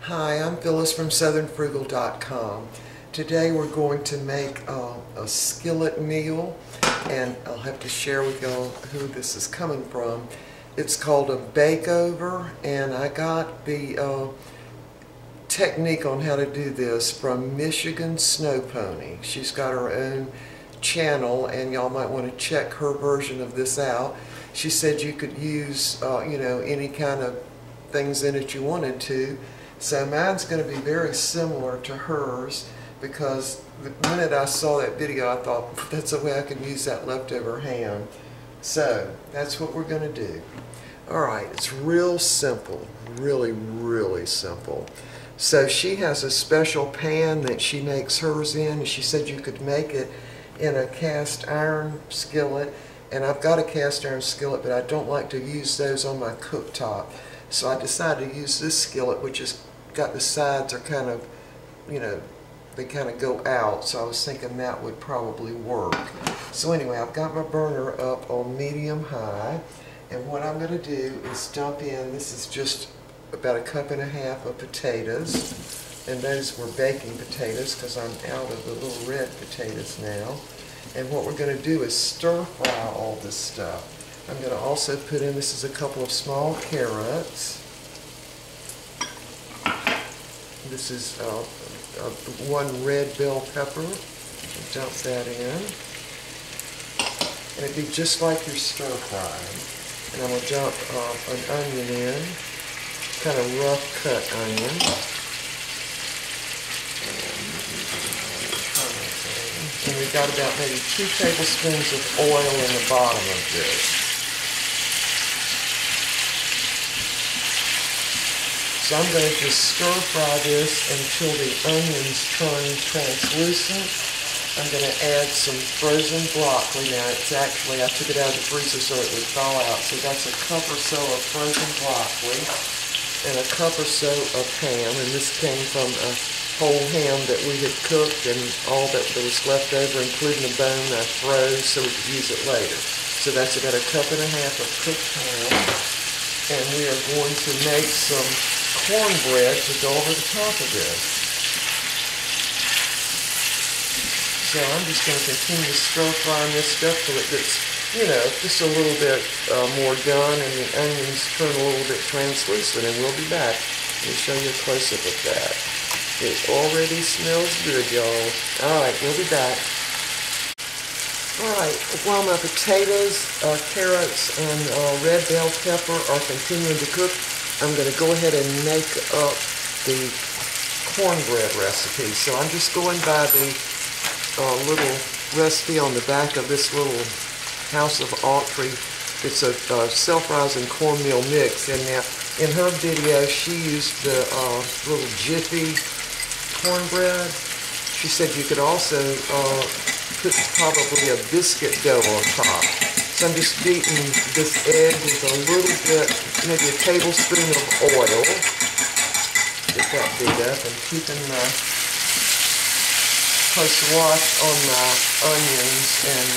Hi, I'm Phyllis from southernfrugal.com. Today we're going to make a skillet meal, and I'll have to share with y'all who this is coming from. It's called a bake-over, and I got the technique on how to do this from Michigansnowpony. She's got her own channel, and y'all might want to check her version of this out. She said you could use any kind of things in it you wanted to. So mine's going to be very similar to hers, because the minute I saw that video I thought that's a way I can use that leftover ham. So that's what we're going to do. Alright, it's real simple, really simple. So she has a special pan that she makes hers in, and she said you could make it in a cast iron skillet, and I've got a cast iron skillet, but I don't like to use those on my cooktop. So I decided to use this skillet, which has got the sides are kind of, they kind of go out. So I was thinking that would probably work. So anyway, I've got my burner up on medium high, and what I'm going to do is dump in, this is just about 1.5 cups of potatoes, and those were baking potatoes because I'm out of the little red potatoes now. And what we're going to do is stir fry all this stuff. I'm going to also put in, this is a couple of small carrots. This is one red bell pepper. Dump that in. And it'd be just like your stir frying. And I'm going to dump an onion in, kind of rough cut onion. And we've got about maybe 2 tablespoons of oil in the bottom of this. So I'm going to just stir fry this until the onions turn translucent. I'm going to add some frozen broccoli. Now it's actually, I took it out of the freezer so it would thaw out. So that's 1 cup or so of frozen broccoli and 1 cup or so of ham. And this came from a whole ham that we had cooked, and all that was left over, including the bone, I froze so we could use it later. So that's about 1.5 cups of cooked ham. And we are going to make some cornbread to go over the top of this. So I'm just going to continue stir frying this stuff till it gets, just a little bit more done, and the onions turn a little bit translucent, and we'll be back. Let me show you a close-up of that. It already smells good, y'all. Alright, we'll be back. Alright, while my potatoes, carrots, and red bell pepper are continuing to cook, I'm going to go ahead and make up the cornbread recipe. So I'm just going by the little recipe on the back of this little House of Autry. It's a self-rising cornmeal mix. And now, in her video, she used the little Jiffy cornbread. She said you could also put probably a biscuit dough on top. So I'm just beating this egg with a little bit, maybe a tablespoon of oil. Get that beat up, and keeping my close watch on my onions and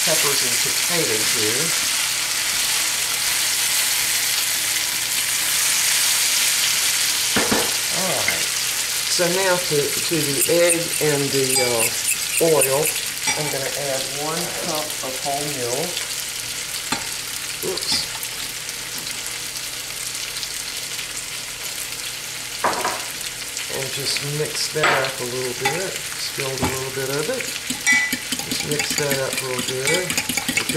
peppers and potatoes here. Alright, so now to the egg and the oil, I'm going to add 1 cup of whole milk. Oops. And just mix that up a little bit. Spilled a little bit of it. Just mix that up real good.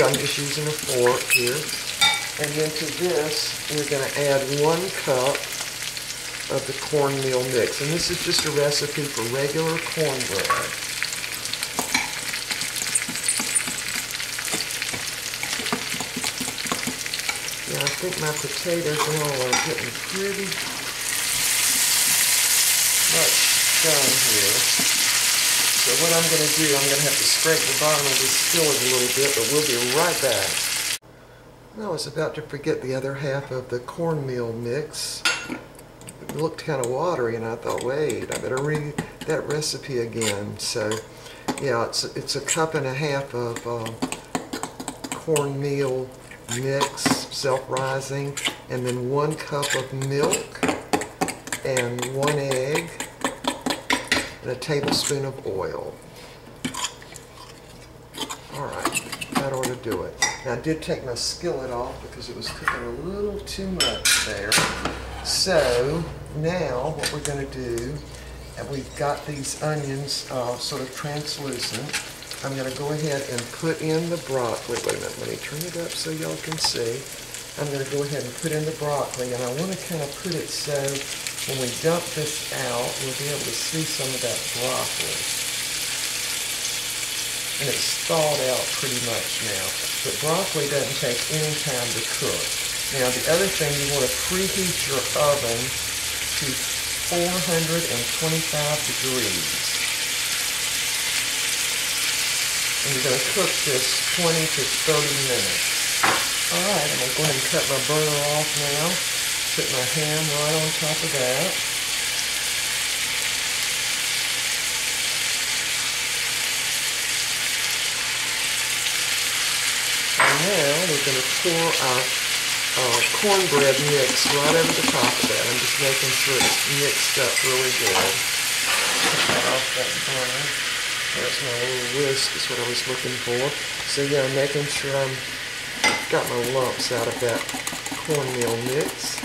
I'm just using a fork here. And then to this, we're going to add 1 cup of the cornmeal mix. And this is just a recipe for regular cornbread. Now I think my potatoes and all are getting pretty much done here. So what I'm going to do, I'm going to have to scrape the bottom of this skillet a little bit, but we'll be right back. I was about to forget the other half of the cornmeal mix. It looked kind of watery, and I thought, wait, I better read that recipe again. So yeah, it's 1.5 cups of cornmeal mix, self-rising, and then 1 cup of milk, and 1 egg and a tablespoon of oil. Alright, that ought to do it. Now I did take my skillet off because it was cooking a little too much there. So now what we're going to do, and we've got these onions sort of translucent, I'm going to go ahead and put in the broccoli. Wait a minute, let me turn it up so y'all can see. I'm going to go ahead and put in the broccoli, and I want to kind of put it so when we dump this out, we'll be able to see some of that broccoli. And it's thawed out pretty much now. But broccoli doesn't take any time to cook. Now the other thing, you want to preheat your oven to 425 degrees. And you're going to cook this 20 to 30 minutes. Alright, I'm going to go ahead and cut my burner off now. Put my ham right on top of that. Now we're going to pour our cornbread mix right over the top of that. I'm just making sure it's mixed up really good. Take that off that burner. There's my little whisk is what I was looking for. So yeah, I'm making sure I've got my lumps out of that cornmeal mix.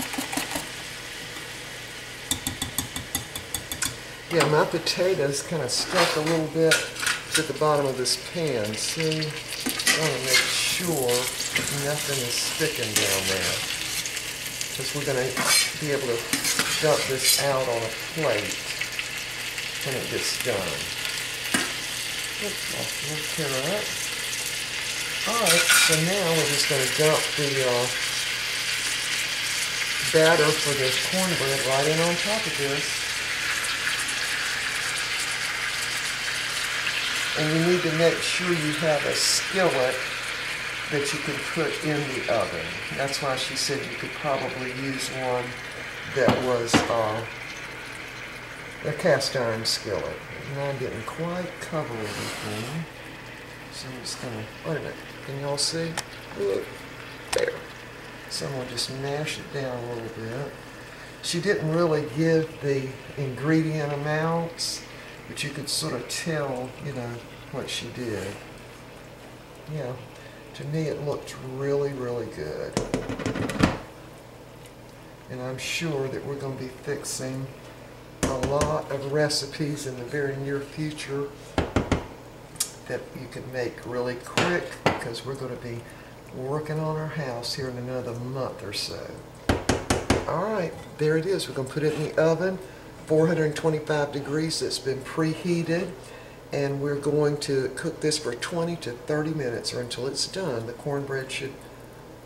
Yeah, my potatoes kind of stuck a little bit to the bottom of this pan. See? I want to make sure nothing is sticking down there, because we're going to be able to dump this out on a plate when it gets done. Oops, lost a little carrot. Alright, so now we're just going to dump the batter for this cornbread right in on top of this. And you need to make sure you have a skillet that you can put in the oven. That's why she said you could probably use one that was a cast iron skillet. Mine didn't quite cover everything. So I'm just going to, wait a minute, can y'all see? Look, there. So I'm going to just mash it down a little bit. She didn't really give the ingredient amounts, but you could sort of tell, you know, what she did. Yeah, to me it looked really, really good. And I'm sure that we're going to be fixing a lot of recipes in the very near future that you can make really quick, because we're going to be working on our house here in another month or so. Alright, there it is. We're going to put it in the oven. 425 degrees. It's been preheated, and we're going to cook this for 20 to 30 minutes or until it's done. The cornbread should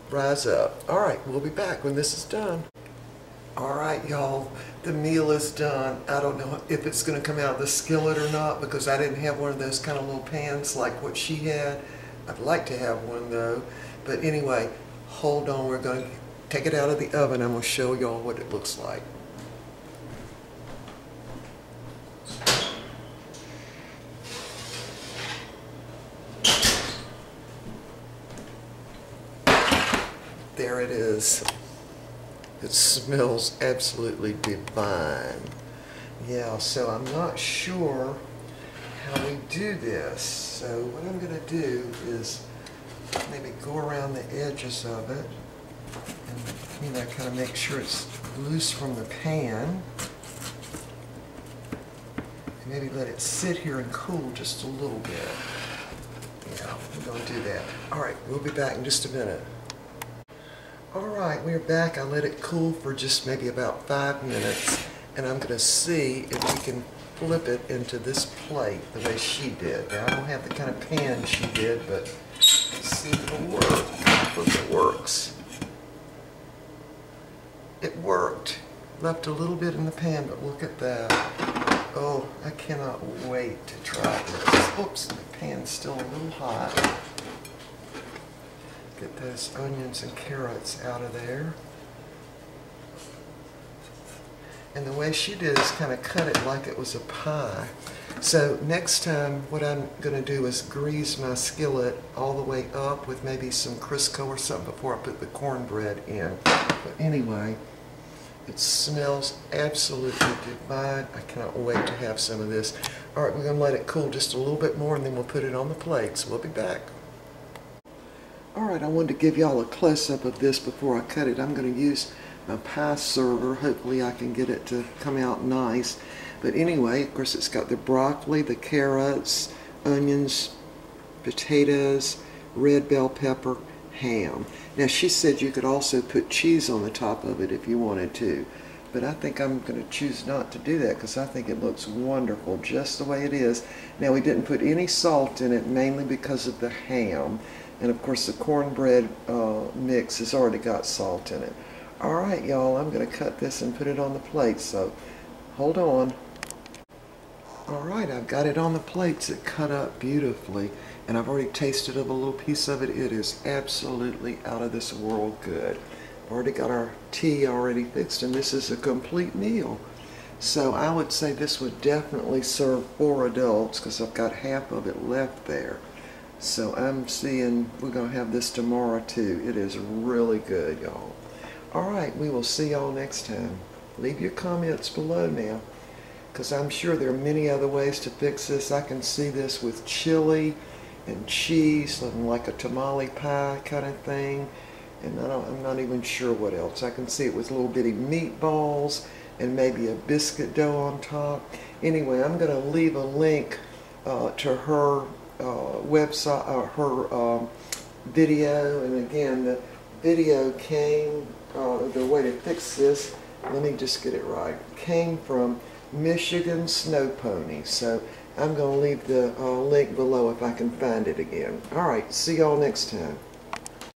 rise up. Alright, we'll be back when this is done. Alright y'all, the meal is done. I don't know if it's going to come out of the skillet or not, because I didn't have one of those kind of little pans like what she had. I'd like to have one though. But anyway, hold on, we're going to take it out of the oven. I'm going to show y'all what it looks like. There it is. It smells absolutely divine. Yeah, so I'm not sure how we do this. So what I'm going to do is maybe go around the edges of it and, you know, kind of make sure it's loose from the pan. And maybe let it sit here and cool just a little bit. Yeah, we're going to do that. All right, we'll be back in just a minute. Alright, we're back. I let it cool for just maybe about 5 minutes, and I'm going to see if we can flip it into this plate the way she did. Now, I don't have the kind of pan she did, but let's see if it'll work. I hope it works. It worked. Left a little bit in the pan, but look at that. Oh, I cannot wait to try this. Oops, the pan's still a little hot. Get those onions and carrots out of there. And the way she did is kind of cut it like it was a pie. So next time what I'm going to do is grease my skillet all the way up with maybe some Crisco or something before I put the cornbread in. But anyway, It smells absolutely divine. I cannot wait to have some of this. All right, we're going to let it cool just a little bit more, and then we'll put it on the plates. We'll be back. All right, I wanted to give y'all a close-up of this before I cut it. I'm going to use my pie server. Hopefully I can get it to come out nice. But anyway, of course, it's got the broccoli, the carrots, onions, potatoes, red bell pepper, ham. Now, she said you could also put cheese on the top of it if you wanted to. But I think I'm going to choose not to do that because I think it looks wonderful just the way it is. Now, we didn't put any salt in it, mainly because of the ham. And of course, the cornbread mix has already got salt in it. All right, y'all, I'm going to cut this and put it on the plate, so hold on. All right, I've got it on the plates. It cut up beautifully, and I've already tasted of a little piece of it. It is absolutely out of this world good. I've already got our tea already fixed, and this is a complete meal. So I would say this would definitely serve 4 adults because I've got half of it left there. So I'm seeing we're going to have this tomorrow too. It is really good, y'all. All right, we will see y'all next time. Leave your comments below now, because I'm sure there are many other ways to fix this. I can see this with chili and cheese, something like a tamale pie kind of thing. And I'm not even sure what else. I can see it with little bitty meatballs and maybe a biscuit dough on top. Anyway, I'm going to leave a link to her website, her video. And again, the video came, the way to fix this, let me just get it right, came from michigansnowpony. So I'm going to leave the link below if I can find it again. All right, see y'all next time.